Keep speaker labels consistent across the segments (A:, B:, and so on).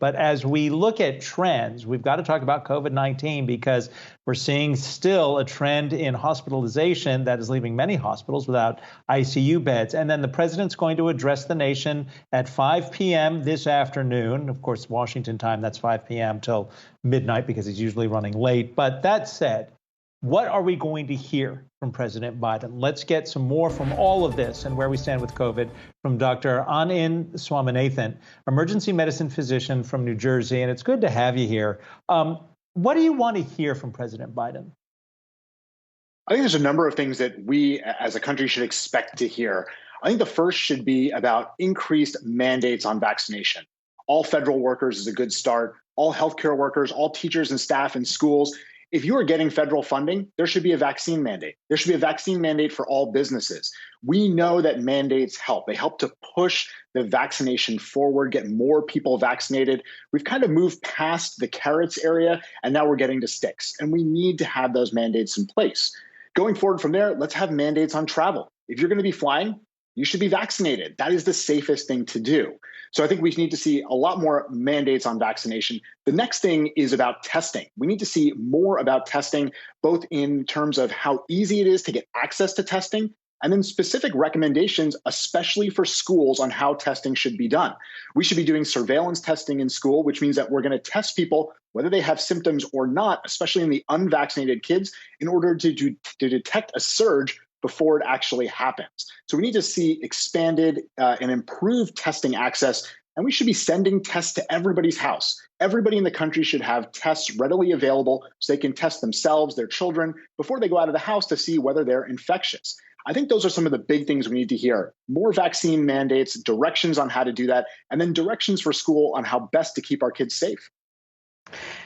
A: But as we look at trends, we've got to talk about COVID-19 because we're seeing still a trend in hospitalization that is leaving many hospitals without ICU beds. And then the president's going to address the nation at 5 p.m. this afternoon. Of course, Washington time, that's 5 p.m. till midnight because he's usually running late. But that said, what are we going to hear from President Biden? Let's get some more from all of this and where we stand with COVID from Dr. Anand Swaminathan, emergency medicine physician from New Jersey. And it's good to have you here. What do you want to hear from President Biden?
B: I think there's a number of things that we as a country should expect to hear. I think the first should be about increased mandates on vaccination. All federal workers is a good start. All healthcare workers, all teachers and staff in schools. If you are getting federal funding, there should be a vaccine mandate. There should be a vaccine mandate for all businesses. We know that mandates help. They help to push the vaccination forward, get more people vaccinated. We've kind of moved past the carrots area, and now we're getting to sticks. And we need to have those mandates in place. Going forward from there, let's have mandates on travel. If you're going to be flying, you should be vaccinated. That is the safest thing to do. So I think we need to see a lot more mandates on vaccination. The next thing is about testing. We need to see more about testing, both in terms of how easy it is to get access to testing, and then specific recommendations, especially for schools, on how testing should be done. We should be doing surveillance testing in school, which means that we're going to test people, whether they have symptoms or not, especially in the unvaccinated kids, in order to detect a surge before it actually happens. So we need to see expanded and improved testing access, and we should be sending tests to everybody's house. Everybody in the country should have tests readily available so they can test themselves, their children, before they go out of the house to see whether they're infectious. I think those are some of the big things we need to hear. More vaccine mandates, directions on how to do that, and then directions for school on how best to keep our kids safe.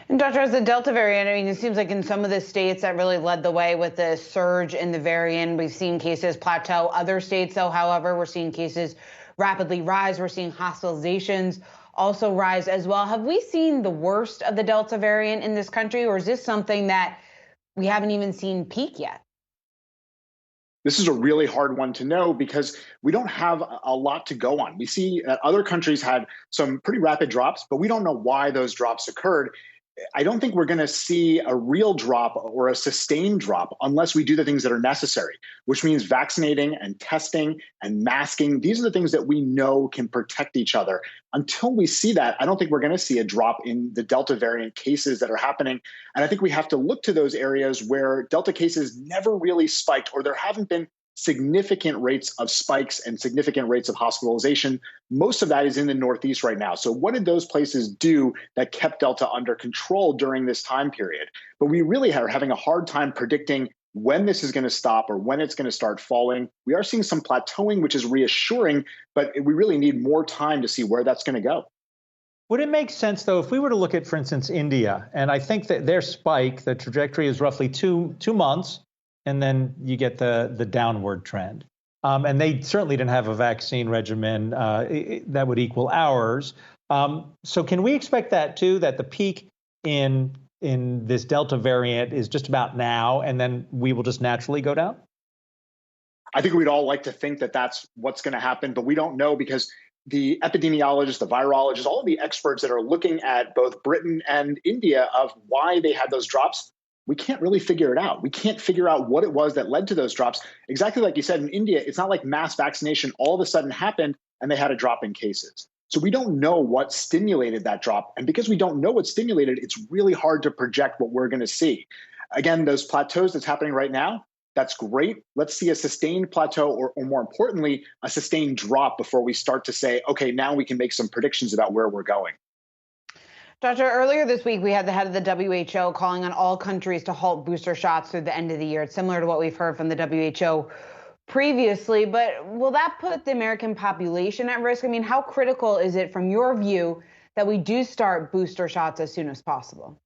C: And Doctor, as the Delta variant, I mean, it seems like in some of the states that really led the way with the surge in the variant, we've seen cases plateau. Other states, though, however, we're seeing cases rapidly rise. We're seeing hospitalizations also rise as well. Have we seen the worst of the Delta variant in this country, or is this something that we haven't even seen peak yet?
B: This is a really hard one to know because we don't have a lot to go on. We see other countries had some pretty rapid drops, but we don't know why those drops occurred. I don't think we're going to see a real drop or a sustained drop unless we do the things that are necessary, which means vaccinating and testing and masking. These are the things that we know can protect each other. Until we see that, I don't think we're going to see a drop in the Delta variant cases that are happening. And I think we have to look to those areas where Delta cases never really spiked, or there haven't been significant rates of spikes and significant rates of hospitalization. Most of that is in the Northeast right now. So what did those places do that kept Delta under control during this time period? But we really are having a hard time predicting when this is going to stop or when it's going to start falling. We are seeing some plateauing, which is reassuring, but we really need more time to see where that's going to go.
A: Would it make sense, though, if we were to look at, for instance, India, and I think that their spike, the trajectory is roughly two months, and then you get the downward trend. And they certainly didn't have a vaccine regimen that would equal ours. So can we expect that, too, that the peak in this Delta variant is just about now, and then we will just naturally go down?
B: I think we'd all like to think that that's what's going to happen, but we don't know because the epidemiologists, the virologists, all of the experts that are looking at both Britain and India of why they had those drops, we can't really figure it out. We can't figure out what it was that led to those drops. Exactly like you said, in India, it's not like mass vaccination all of a sudden happened and they had a drop in cases. So we don't know what stimulated that drop. And because we don't know what stimulated, it's really hard to project what we're going to see. Again, those plateaus that's happening right now, that's great. Let's see a sustained plateau or more importantly, a sustained drop before we start to say, okay, now we can make some predictions about where we're going.
C: Doctor, earlier this week, we had the head of the WHO calling on all countries to halt booster shots through the end of the year. It's similar to what we've heard from the WHO previously, but will that put the American population at risk? I mean, how critical is it from your view that we do start booster shots as soon as possible?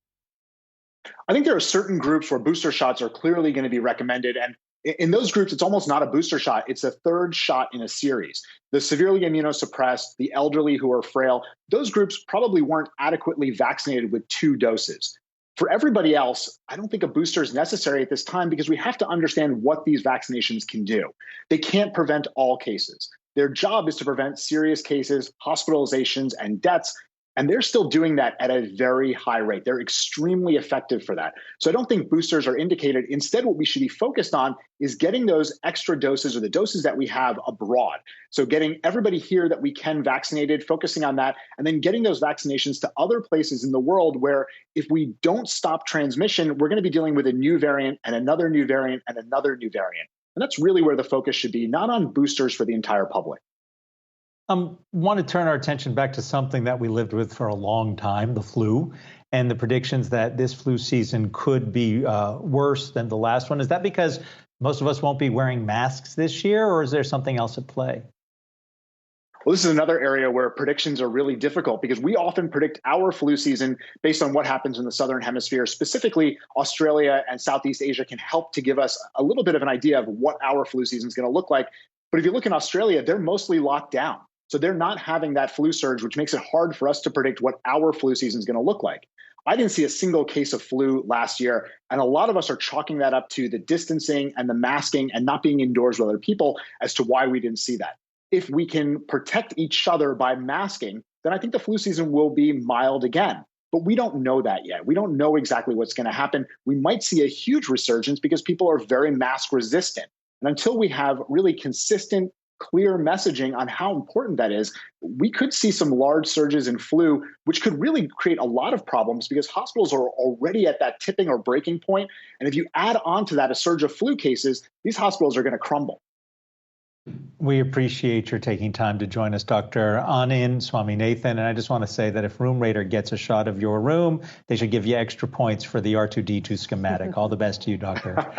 B: I think there are certain groups where booster shots are clearly going to be recommended. And in those groups, it's almost not a booster shot. It's a third shot in a series. The severely immunosuppressed, the elderly who are frail, those groups probably weren't adequately vaccinated with 2 doses. For everybody else, I don't think a booster is necessary at this time because we have to understand what these vaccinations can do. They can't prevent all cases. Their job is to prevent serious cases, hospitalizations, and deaths. And they're still doing that at a very high rate. They're extremely effective for that. So I don't think boosters are indicated. Instead, what we should be focused on is getting those extra doses or the doses that we have abroad. So getting everybody here that we can vaccinated, focusing on that, and then getting those vaccinations to other places in the world where if we don't stop transmission, we're going to be dealing with a new variant and another new variant and another new variant. And that's really where the focus should be, not on boosters for the entire public.
A: Want to turn our attention back to something that we lived with for a long time, the flu, and the predictions that this flu season could be worse than the last one. Is that because most of us won't be wearing masks this year, or is there something else at play?
B: Well, this is another area where predictions are really difficult because we often predict our flu season based on what happens in the Southern Hemisphere. Specifically, Australia and Southeast Asia can help to give us a little bit of an idea of what our flu season is going to look like. But if you look in Australia, they're mostly locked down. So they're not having that flu surge, which makes it hard for us to predict what our flu season is going to look like. I didn't see a single case of flu last year, and a lot of us are chalking that up to the distancing and the masking and not being indoors with other people as to why we didn't see that. If we can protect each other by masking, then I think the flu season will be mild again. But we don't know that yet. We don't know exactly what's going to happen. We might see a huge resurgence because people are very mask resistant. And until we have really consistent, clear messaging on how important that is, we could see some large surges in flu, which could really create a lot of problems because hospitals are already at that tipping or breaking point. And if you add on to that a surge of flu cases, these hospitals are going to crumble.
A: We appreciate your taking time to join us, Dr. Anand Swaminathan. And I just want to say that if Room Rater gets a shot of your room, they should give you extra points for the R2D2 schematic. All the best to you, Doctor.